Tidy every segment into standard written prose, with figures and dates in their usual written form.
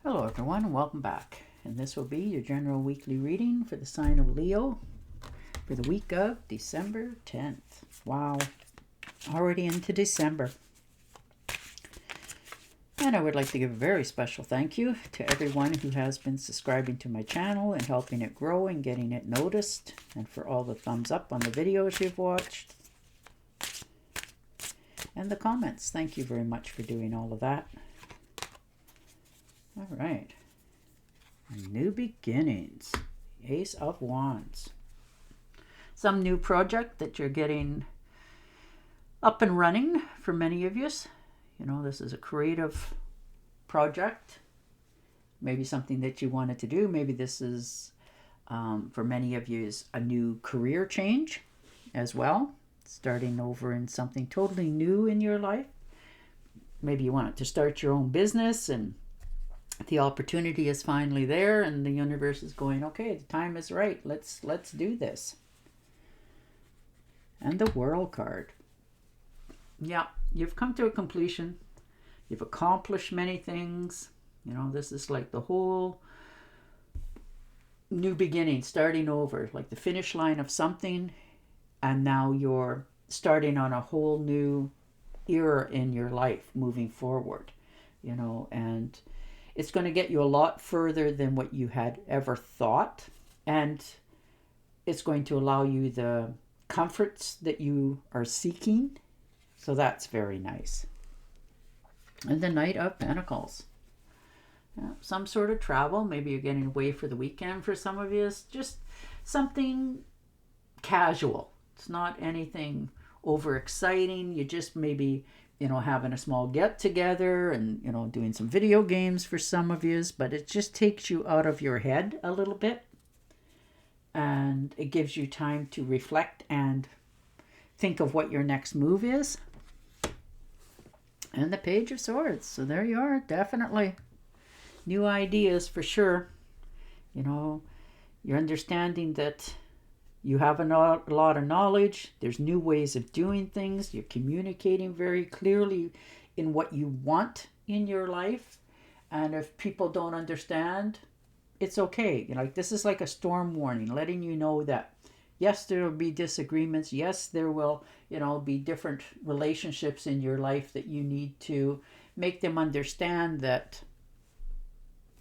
Hello everyone and welcome back. And this will be your general weekly reading for the sign of Leo for the week of December 10th. Wow, already into December. And I would like to give a very special thank you to everyone who has been subscribing to my channel and helping it grow and getting it noticed, and for all the thumbs up on the videos you've watched and the comments. Thank you very much for doing all of that. All right. New beginnings. Ace of Wands. Some new project that you're getting up and running for many of you. You know, this is a creative project. Maybe something that you wanted to do. Maybe this is, for many of you, is a new career change as well. Starting over in something totally new in your life. Maybe you want to start your own business and the opportunity is finally there and the universe is going, okay, the time is right. Let's do this. And the World card. Yeah, you've come to a completion. You've accomplished many things. You know, this is like the whole new beginning, starting over, like the finish line of something. And now you're starting on a whole new era in your life moving forward, you know, and it's going to get you a lot further than what you had ever thought. And it's going to allow you the comforts that you are seeking. So that's very nice. And the Knight of Pentacles. Yeah, some sort of travel. Maybe you're getting away for the weekend for some of you. It's just something casual. It's not anything over exciting. You just maybe, you know, having a small get together and, you know, doing some video games for some of you, but it just takes you out of your head a little bit and it gives you time to reflect and think of what your next move is. And the Page of Swords. So there you are, definitely new ideas for sure. You know, you're understanding that you have a lot of knowledge. There's new ways of doing things. You're communicating very clearly in what you want in your life. And if people don't understand, it's okay. You know, like this is like a storm warning, letting you know that yes, there will be disagreements. Yes, there will, you know, be different relationships in your life that you need to make them understand that,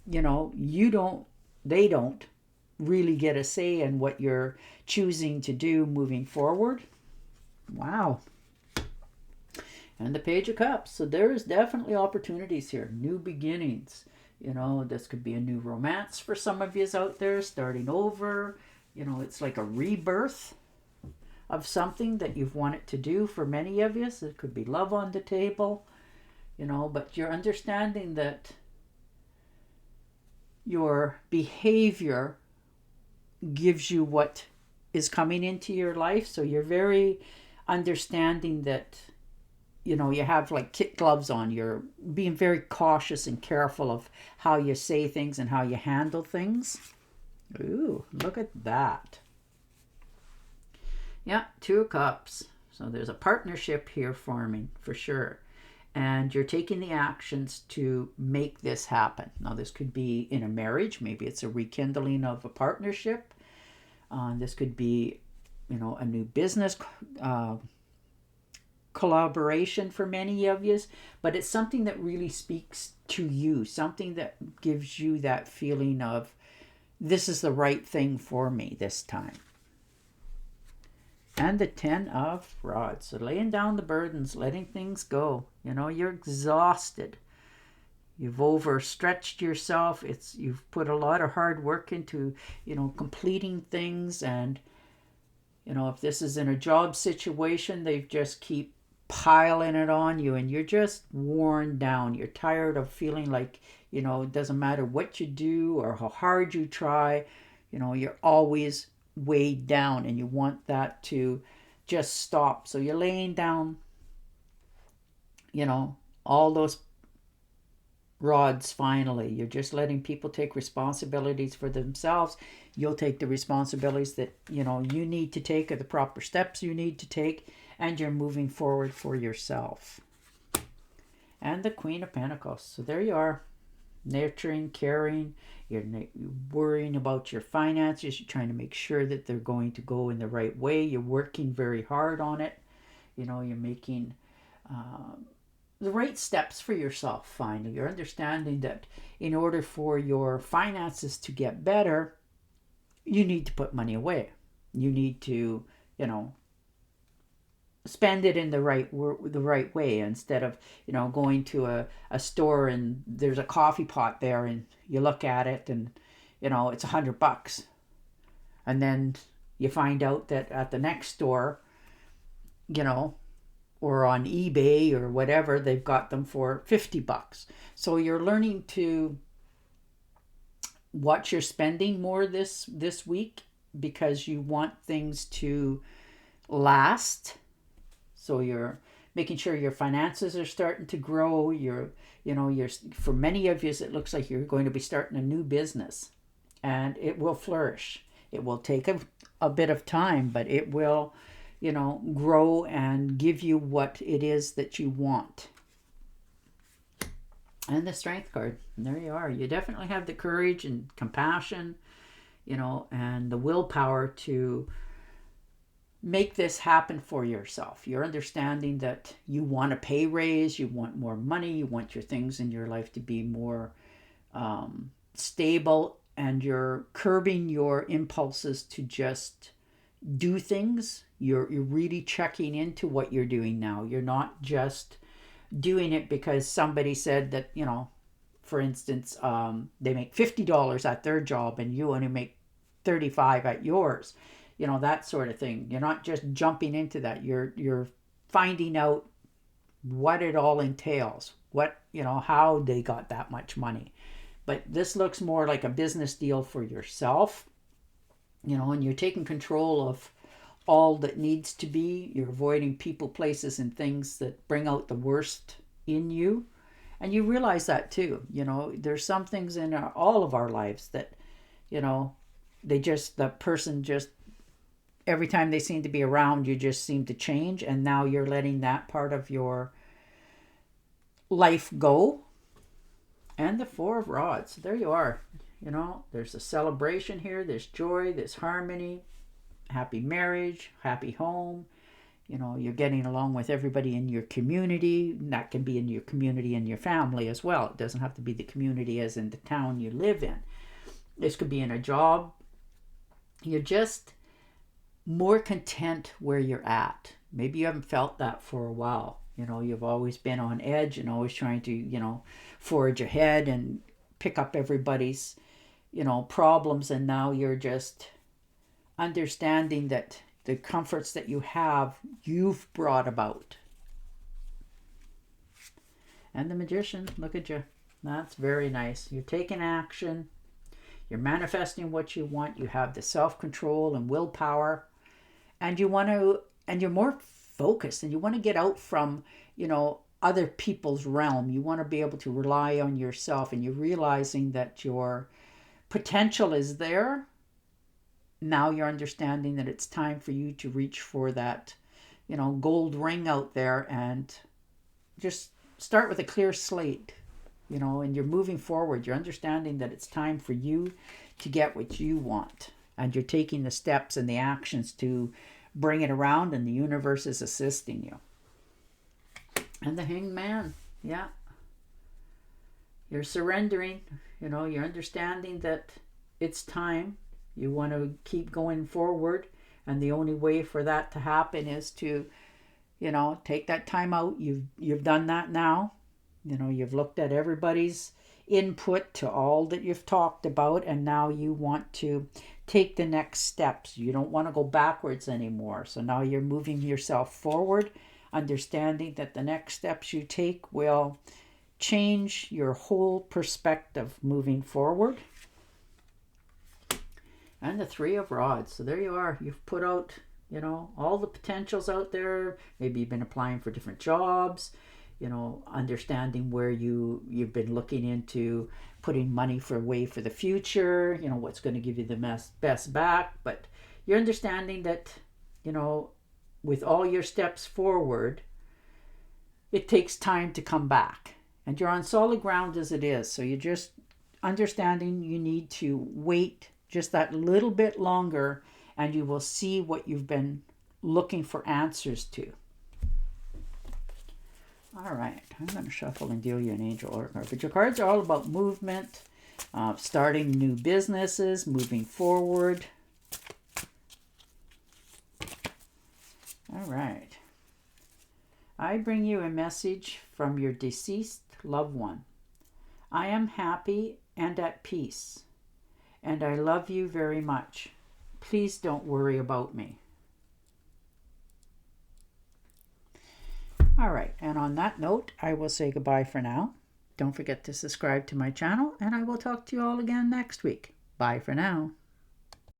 you know, they don't really get a say in what you're choosing to do moving forward. Wow. And the Page of Cups. So there is definitely opportunities here. New beginnings. You know, this could be a new romance for some of you out there, starting over. You know, it's like a rebirth of something that you've wanted to do for many of you. So it could be love on the table. You know, but you're understanding that your behavior gives you what is coming into your life. So you're very understanding that, you know, you have like kid gloves on. You're being very cautious and careful of how you say things and how you handle things. Ooh, look at that. Yeah, 2 of Cups. So there's a partnership here forming for sure. And you're taking the actions to make this happen. Now, this could be in a marriage. Maybe it's a rekindling of a partnership. This could be, you know, a new business collaboration for many of you. But it's something that really speaks to you. Something that gives you that feeling of, this is the right thing for me this time. And the 10 of Rods. So laying down the burdens, letting things go. You know, you're exhausted. You've overstretched yourself. You've put a lot of hard work into, you know, completing things. And, you know, if this is in a job situation, they just keep piling it on you and you're just worn down. You're tired of feeling like, you know, it doesn't matter what you do or how hard you try. You know, you're always weighed down and you want that to just stop. So you're laying down, you know, all those rods finally. You're just letting people take responsibilities for themselves. You'll take the responsibilities that, you know, you need to take, or the proper steps you need to take, and you're moving forward for yourself. And the Queen of Pentacles. So there you are. nurturing, caring. You're worrying about your finances. You're trying to make sure that they're going to go in the right way. You're working very hard on it. You're making the right steps for yourself finally. You're understanding that in order for your finances to get better, you need to put money away. You need to, spend it in the right way, instead of going to a store and there's a coffee pot there and you look at it and it's $100, and then you find out that at the next store, or on eBay or whatever, they've got them for $50. So you're learning to watch your spending more this week, because you want things to last. So you're making sure your finances are starting to grow. You're for many of you, it looks like you're going to be starting a new business, and it will flourish. It will take a bit of time, but it will, grow and give you what it is that you want. And the Strength card, and there you are. You definitely have the courage and compassion, and the willpower to make this happen for yourself. You're understanding that you want a pay raise, you want more money, you want your things in your life to be more stable, and you're curbing your impulses to just do things. You're really checking into what you're doing now. You're not just doing it because somebody said that, for instance, they make $50 at their job and you only make $35 at yours. That sort of thing. You're not just jumping into that. You're finding out what it all entails, how they got that much money. But this looks more like a business deal for yourself, and you're taking control of all that needs to be. You're avoiding people, places, and things that bring out the worst in you. And you realize that too. There's some things in all of our lives that, the person just, every time they seem to be around, you just seem to change. And now you're letting that part of your life go. And the Four of Rods. There you are. There's a celebration here. There's joy. There's harmony. Happy marriage. Happy home. You're getting along with everybody in your community. That can be in your community and your family as well. It doesn't have to be the community as in the town you live in. This could be in a job. You're just more content where you're at. Maybe you haven't felt that for a while. You've always been on edge and always trying to, forge ahead and pick up everybody's, problems. And now you're just understanding that the comforts that you have, you've brought about. And the Magician, look at you. That's very nice. You're taking action. You're manifesting what you want. You have the self-control and willpower. And you're more focused, and you want to get out from, other people's realm. You want to be able to rely on yourself, and you're realizing that your potential is there. Now you're understanding that it's time for you to reach for that, gold ring out there, and just start with a clear slate, and you're moving forward. You're understanding that it's time for you to get what you want, and you're taking the steps and the actions to bring it around, and the universe is assisting you. And the Hanged Man, yeah. You're surrendering, you're understanding that it's time. You want to keep going forward, and the only way for that to happen is to, take that time out. You've done that now. You've looked at everybody's input to all that you've talked about, and now you want to take the next steps. You don't want to go backwards anymore. So now you're moving yourself forward, understanding that the next steps you take will change your whole perspective moving forward. And the Three of Rods. So there you are. You've put out, all the potentials out there. Maybe you've been applying for different jobs, understanding where you've been looking into putting money away for the future, what's going to give you the best back. But you're understanding that, with all your steps forward, it takes time to come back. And you're on solid ground as it is. So you're just understanding you need to wait just that little bit longer, and you will see what you've been looking for answers to. All right, I'm going to shuffle and deal you an angel oracle card. But your cards are all about movement, starting new businesses, moving forward. All right. I bring you a message from your deceased loved one. I am happy and at peace, and I love you very much. Please don't worry about me. All right, and on that note, I will say goodbye for now. Don't forget to subscribe to my channel, and I will talk to you all again next week. Bye for now.